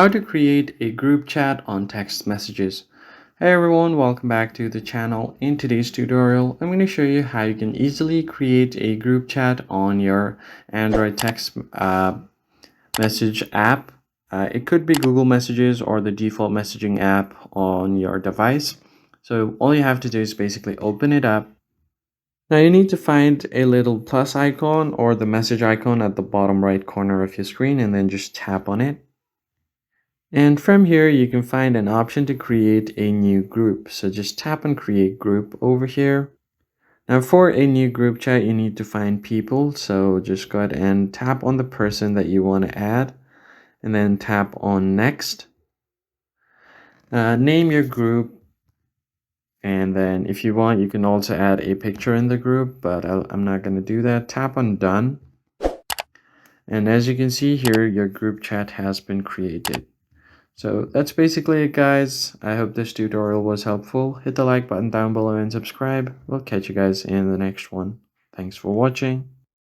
How to create a group chat on text messages. Hey everyone, welcome back to the channel. In today's tutorial, I'm going to show you how you can easily create a group chat on your Android text message app. It could be Google Messages or the default messaging app on your device. So all you have to do is basically open it up. Now you need to find a little plus icon or the message icon at the bottom right corner of your screen and then just tap on it. And from here, you can find an option to create a new group. So just tap on create group over here. Now for a new group chat, you need to find people. So just go ahead and tap on the person that you want to add and then tap on next. Name your group. And then if you want, you can also add a picture in the group, but I'm not going to do that. Tap on done. And as you can see here, your group chat has been created. So that's basically it, guys. I hope this tutorial was helpful. Hit the like button down below and subscribe. We'll catch you guys in the next one. Thanks for watching.